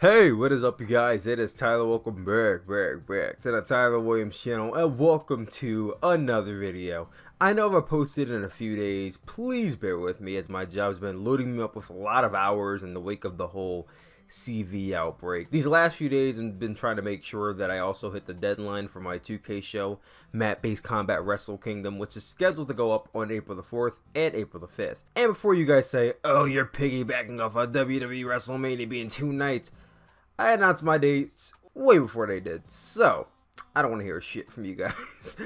Hey, what is up, you guys? It is Tyler. Welcome back to the Tyler Williams channel, and welcome to another video. I know I've posted in a few days. Please bear with me, as my job's been loading me up with a lot of hours in the wake of the whole CV outbreak. These last few days I've been trying to make sure that I also hit the deadline for my 2K show, Mat-Based Combat Wrestle Kingdom, which is scheduled to go up on April the 4th and April the 5th. And before you guys say, oh, you're piggybacking off of WWE WrestleMania being 2 nights, I announced my dates way before they did, so I don't want to hear shit from you guys.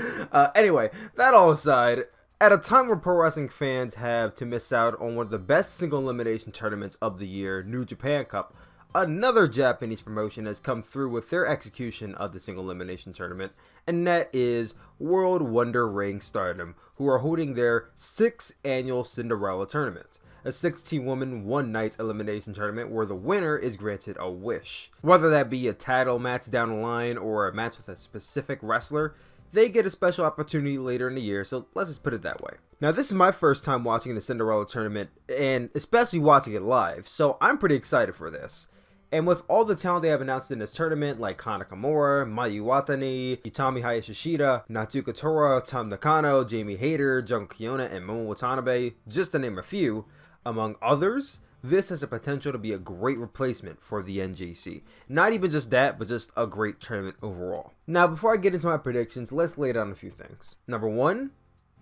Anyway, that all aside, at a time where pro wrestling fans have to miss out on one of the best single elimination tournaments of the year, New Japan Cup, another Japanese promotion has come through with their execution of the single elimination tournament, and that is World Wonder Ring Stardom, who are holding their 6th annual Cinderella Tournament. A 16-woman, one-night elimination tournament where the winner is granted a wish. Whether that be a title match down the line or a match with a specific wrestler, they get a special opportunity later in the year, so let's just put it that way. Now, this is my first time watching the Cinderella Tournament, and especially watching it live, so I'm pretty excited for this. And with all the talent they have announced in this tournament, like Hana Kimura, Mayu Iwatani, Rashidah, Natsuko Tora, Tam Nakano, Jamie Hayter, Keyonnah, and Momo Watanabe, just to name a few, among others, this has the potential to be a great replacement for the NJC. Not even just that, but just a great tournament overall. Now, before I get into my predictions, let's lay down a few things. Number one,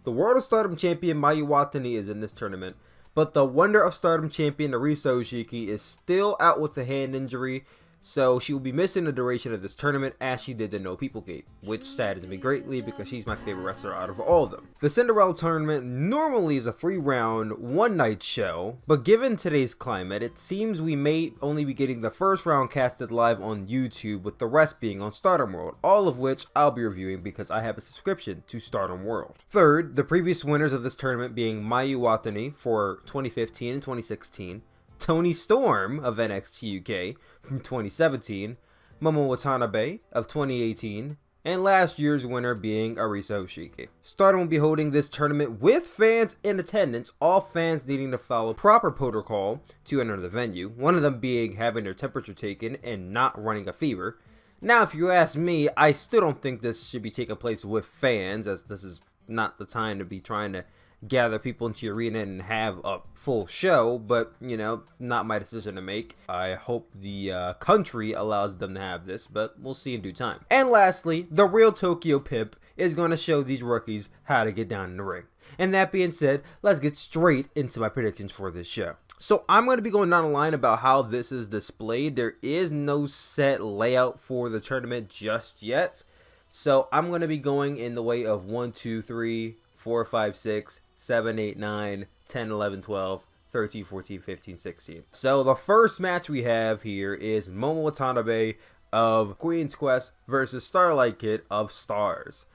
the World of Stardom champion Mayu Iwatani is in this tournament, but the Wonder of Stardom champion Arisa Hoshiki is still out with a hand injury, so she will be missing the duration of this tournament as she did the No People Gate, which saddens me greatly because she's my favorite wrestler out of all of them. The Cinderella Tournament normally is a 3-round, one-night show, but given today's climate, it seems we may only be getting the first round casted live on YouTube, with the rest being on Stardom World, all of which I'll be reviewing because I have a subscription to Stardom World. Third, the previous winners of this tournament being Mayu Iwatani for 2015 and 2016, Toni Storm of NXT UK from 2017, Momo Watanabe of 2018, and last year's winner being Arisa Hoshiki. Stardom will be holding this tournament with fans in attendance, all fans needing to follow proper protocol to enter the venue, one of them being having their temperature taken and not running a fever. Now, if you ask me, I still don't think this should be taking place with fans, as this is not the time to be trying to gather people into your arena and have a full show, but you know, not my decision to make. I hope the country allows them to have this, but we'll see in due time. And lastly, the real Tokyo Pimp is going to show these rookies how to get down in the ring. And that being said, let's get straight into my predictions for this show. So I'm going to be going down the line about how this is displayed. There is no set layout for the tournament just yet, so I'm going to be going in the way of 1, 2, 3, 4, 5, 6, 7, 8, 9, 10, 11, 12, 13, 14, 15, 16. So the first match we have here is Momo Watanabe of Queen's Quest versus Starlight Kid of Stars.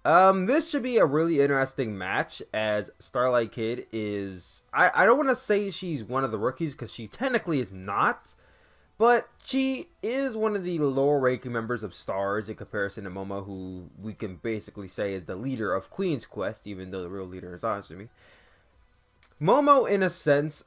This should be a really interesting match, as Starlight Kid is, I don't want to say she's one of the rookies because she technically is not, but she is one of the lower ranking members of Stars in comparison to Momo, who we can basically say is the leader of Queen's Quest, even though the real leader is Azumi. Momo, in a sense,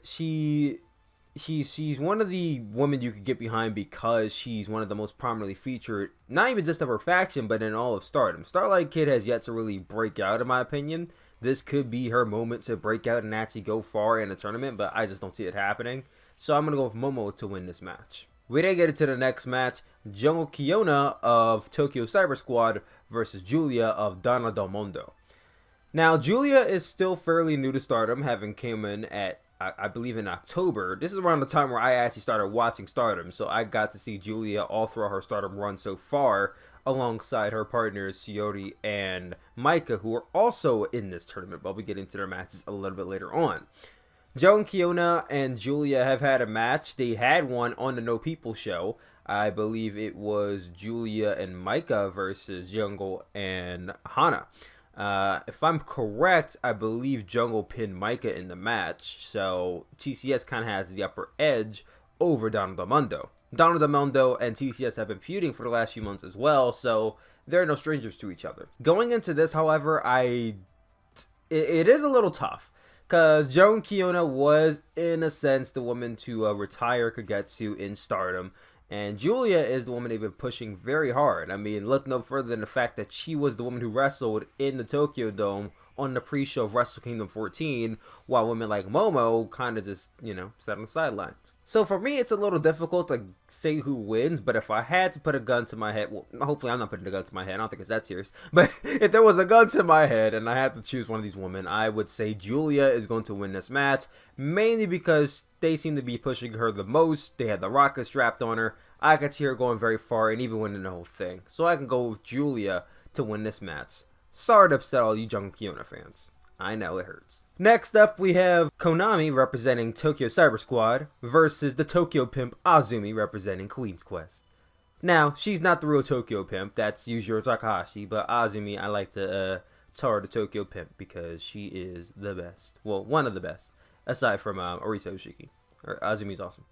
she's one of the women you could get behind because she's one of the most prominently featured, not even just of her faction, but in all of Stardom. Starlight Kid has yet to really break out, in my opinion. This could be her moment to break out and actually go far in the tournament, but I just don't see it happening. So I'm going to go with Momo to win this match. We then get into the next match, Keyonnah of Tokyo Cyber Squad versus Giulia of Donna Del Mondo. Now, Giulia is still fairly new to Stardom, having came in at, I believe, in October. This is around the time where I actually started watching Stardom, so I got to see Giulia all throughout her Stardom run so far, alongside her partners Sayaka and Micah, who are also in this tournament, but we'll get into their matches a little bit later on. Keyonnah and Giulia have had a match. They had one on the No People show. I believe it was Giulia and Micah versus Jungle and Hana. If I'm correct, I believe Jungle pinned Micah in the match, so TCS kind of has the upper edge over Donna Del Mondo. Donna Del Mondo and TCS have been feuding for the last few months as well, so they're no strangers to each other. Going into this, however, it is a little tough, Because Joan Keyonnah was, in a sense, the woman to retire Kagetsu in Stardom. And Giulia is the woman they've been pushing very hard. I mean, look no further than the fact that she was the woman who wrestled in the Tokyo Dome on the pre-show of Wrestle Kingdom 14, while women like Momo kind of just, sat on the sidelines. So for me, it's a little difficult to say who wins, but if I had to put a gun to my head, well, hopefully I'm not putting a gun to my head, I don't think it's that serious, but if there was a gun to my head and I had to choose one of these women, I would say Giulia is going to win this match, mainly because they seem to be pushing her the most. They had the rocket strapped on her. I could see her going very far and even winning the whole thing. So I can go with Giulia to win this match. Sorry to upset all you Jungle Keyonnah fans. I know it hurts. Next up, we have Konami representing Tokyo Cyber Squad versus the Tokyo Pimp Azumi representing Queen's Quest. Now, she's not the real Tokyo Pimp. That's Yujiro Takahashi. But Azumi, I like to tell her the Tokyo Pimp because she is the best. Well, one of the best. Aside from Arisa Hoshiki. Azumi's awesome.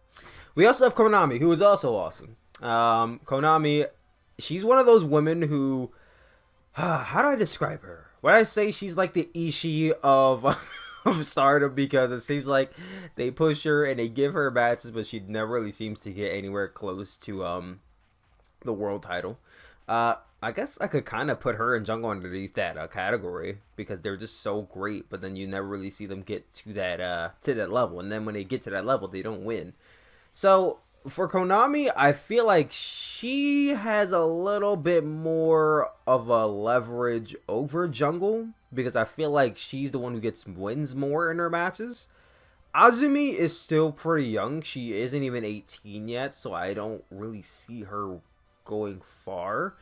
We also have Konami, who is also awesome. Konami, she's one of those women who... how do I describe her? Would I say she's like the Ishii of Stardom, because it seems like they push her and they give her matches, but she never really seems to get anywhere close to the world title. I guess I could kind of put her and Jungle underneath that category because they're just so great, but then you never really see them get to that level, and then when they get to that level, they don't win. So for Konami, I feel like she has a little bit more of a leverage over Jungle because I feel like she's the one who gets wins more in her matches. Azumi is still pretty young. She isn't even 18 yet, so I don't really see her going far.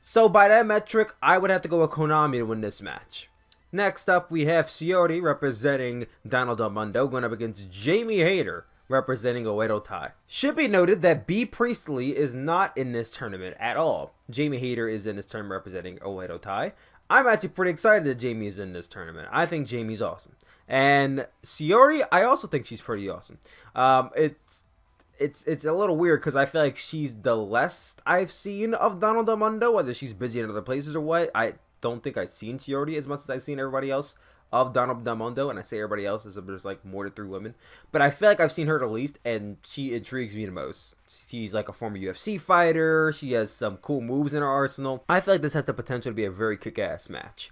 So by that metric, I would have to go with Konami to win this match. Next up, we have Shiori representing Donald Del Mundo going up against Jamie Hayter representing Oedo Tai. Should be noted that B. Priestley is not in this tournament at all. Jamie Hayter is in this tournament representing Oedo Tai. I'm actually pretty excited that Jamie is in this tournament. I think Jamie's awesome. And Shiori, I also think she's pretty awesome. It's a little weird because I feel like she's the less I've seen of Donald Del Mundo, whether she's busy in other places or what. I don't think I've seen Shiori as much as I've seen everybody else of Donald Del Mundo, and I say everybody else as if there's like more than 3 women. But I feel like I've seen her the least, and she intrigues me the most. She's like a former UFC fighter. She has some cool moves in her arsenal. I feel like this has the potential to be a very kick-ass match.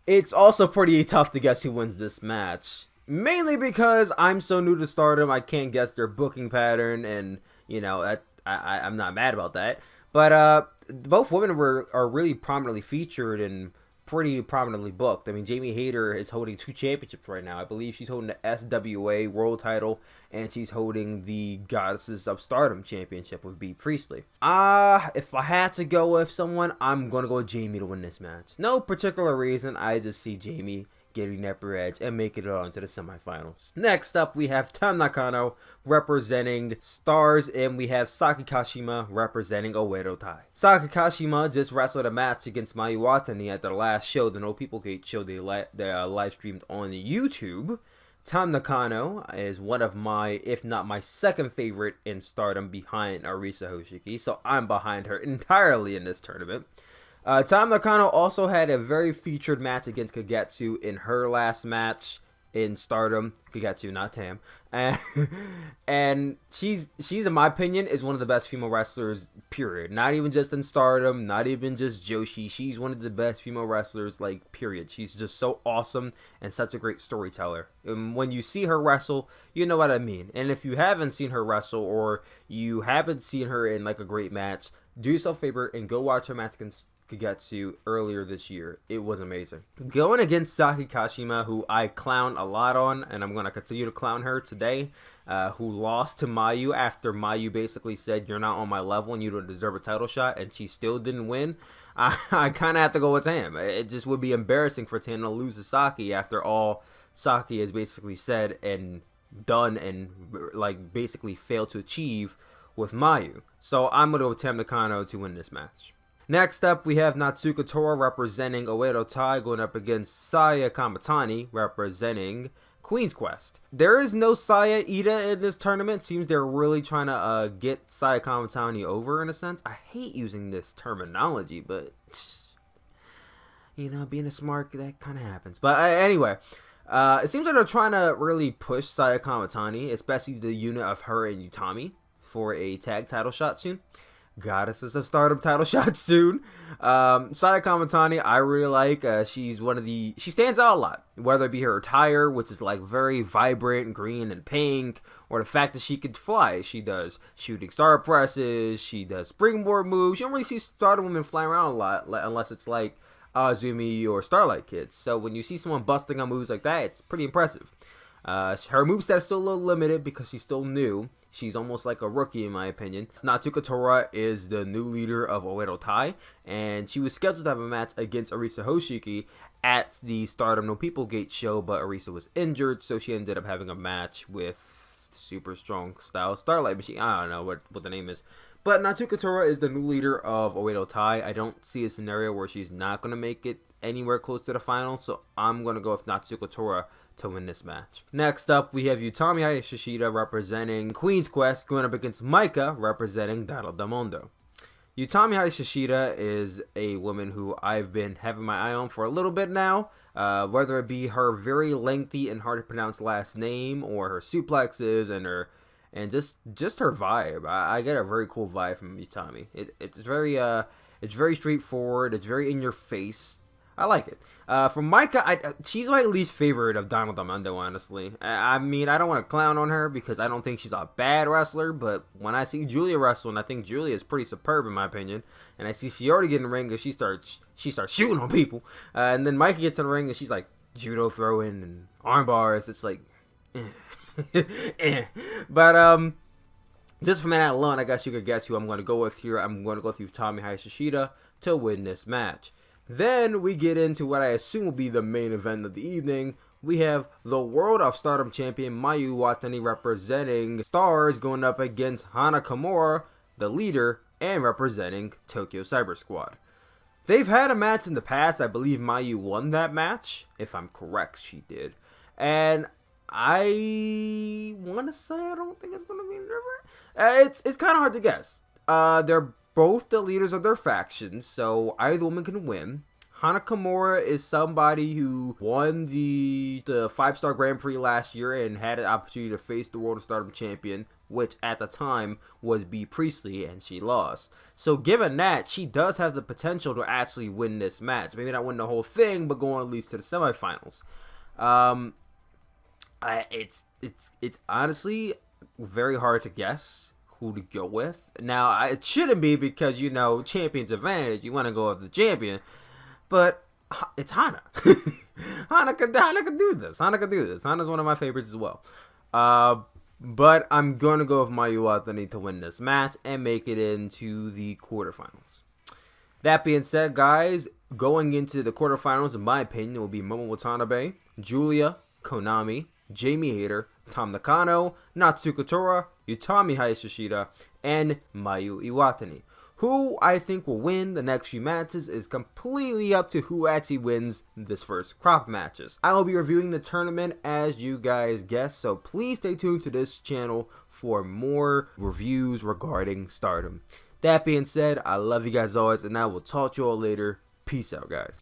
It's also pretty tough to guess who wins this match. Mainly because I'm so new to Stardom, I can't guess their booking pattern, and, I'm not mad about that. But both women are really prominently featured and pretty prominently booked. I mean, Jamie Hayter is holding 2 championships right now. I believe she's holding the SWA World Title, and she's holding the Goddesses of Stardom Championship with B. Priestley. If I had to go with someone, I'm going to go with Jamie to win this match. No particular reason, I just see Jamie getting that edge and making it on to the semifinals. Next up, we have Tam Nakano representing Stars, and we have Saki Kashima representing Oedo Tai. Saki Kashima just wrestled a match against Mayu Iwatani at their last show, the No People Gate show they live streamed on YouTube. Tam Nakano is one of my, if not my second favorite in Stardom behind Arisa Hoshiki, so I'm behind her entirely in this tournament. Tam Nakano also had a very featured match against Kagetsu in her last match in Stardom. Kagetsu, not Tam. And she's in my opinion, is one of the best female wrestlers, period. Not even just in Stardom, not even just Joshi. She's one of the best female wrestlers, like, period. She's just so awesome and such a great storyteller. And when you see her wrestle, you know what I mean. And if you haven't seen her wrestle, or you haven't seen her in, like, a great match, do yourself a favor and go watch her match against Kagetsu earlier this year. It was amazing. Going against Saki Kashima, who I clown a lot on, and I'm going to continue to clown her today, who lost to Mayu after Mayu basically said, "You're not on my level and you don't deserve a title shot," and she still didn't win. I kind of have to go with Tam. It just would be embarrassing for Tam to lose to Saki after all Saki has basically said and done and like basically failed to achieve with Mayu. So I'm going to go with Tam Nakano to win this match. Next up, we have Natsuko Tora representing Oedo Tai going up against Saya Kamatani representing Queen's Quest. There is no Saya Ida in this tournament. Seems they're really trying to get Saya Kamatani over in a sense. I hate using this terminology, but being a smart, that kind of happens. But anyway, It seems like they're trying to really push Sayaka Iwatani, especially the unit of her and Utami, for a tag title shot soon. Goddesses of Stardom title shot soon. Sayaka Iwatani, I really like. She's she stands out a lot. Whether it be her attire, which is like very vibrant, green and pink, or the fact that she could fly. She does shooting star presses. She does springboard moves. You don't really see Stardom women flying around a lot, unless it's like Azumi or Starlight kids. So when you see someone busting on moves like that, it's pretty impressive. Her moveset is still a little limited because she's still new. She's almost like a rookie in my opinion. Natsuko Tora is the new leader of Oedo Tai, and she was scheduled to have a match against Arisa Hoshiki at the Stardom No People Gate show, but Arisa was injured, so she ended up having a match with super strong style Starlight Machine. I don't know what the name is. But Natsuko Tora is the new leader of Oedo Tai. I don't see a scenario where she's not going to make it anywhere close to the final, so I'm going to go with Natsuko Tora to win this match. Next up, we have Utami Hayashishida representing Queen's Quest going up against Micah representing Dado del Mondo. Utami Hayashishida is a woman who I've been having my eye on for a little bit now, whether it be her very lengthy and hard to pronounce last name or her suplexes and just her vibe. I get a very cool vibe from Utami. It's very straightforward. It's very in your face. I like it. From Micah, she's my least favorite of Dado del Mondo, honestly. I mean, I don't want to clown on her because I don't think she's a bad wrestler, but when I see Giulia wrestling, I think Giulia is pretty superb in my opinion. And I see she already getting in the ring and she starts shooting on people. And then Micah gets in the ring and she's like judo throwing and arm bars. It's like, But just from that alone, I guess you could guess who I'm going to go with here. I'm going to go with Utami Hayashishida to win this match. Then we get into what I assume will be the main event of the evening. We have the World of Stardom champion Mayu Iwatani representing Stars going up against Hana Kimura, the leader, and representing Tokyo Cyber Squad. They've had a match in the past. I believe Mayu won that match. If I'm correct, she did. And I want to say I don't think it's going to be different. It's kind of hard to guess. They're both the leaders of their factions, so either woman can win. Hana Kimura is somebody who won the 5-star Grand Prix last year and had an opportunity to face the World of Stardom champion, which at the time was B. Priestley, and she lost. So given that, she does have the potential to actually win this match. Maybe not win the whole thing, but go on at least to the semifinals. It's honestly very hard to guess who to go with. Now, it shouldn't be because, you know, champion's advantage. You want to go with the champion. But it's Hana. Hana could do this. Hana's one of my favorites as well. But I'm going to go with Mayu Iwatani to win this match and make it into the quarterfinals. That being said, guys, going into the quarterfinals, in my opinion, will be Momo Watanabe, Giulia, Konami, Jamie Hayter, Tam Nakano, Natsuko Tora, Utami Hayashishida, and Mayu Iwatani. Who I think will win the next few matches is completely up to who actually wins this first crop matches. I will be reviewing the tournament as you guys guessed, so please stay tuned to this channel for more reviews regarding Stardom. That being said, I love you guys always, and I will talk to you all later. Peace out, guys.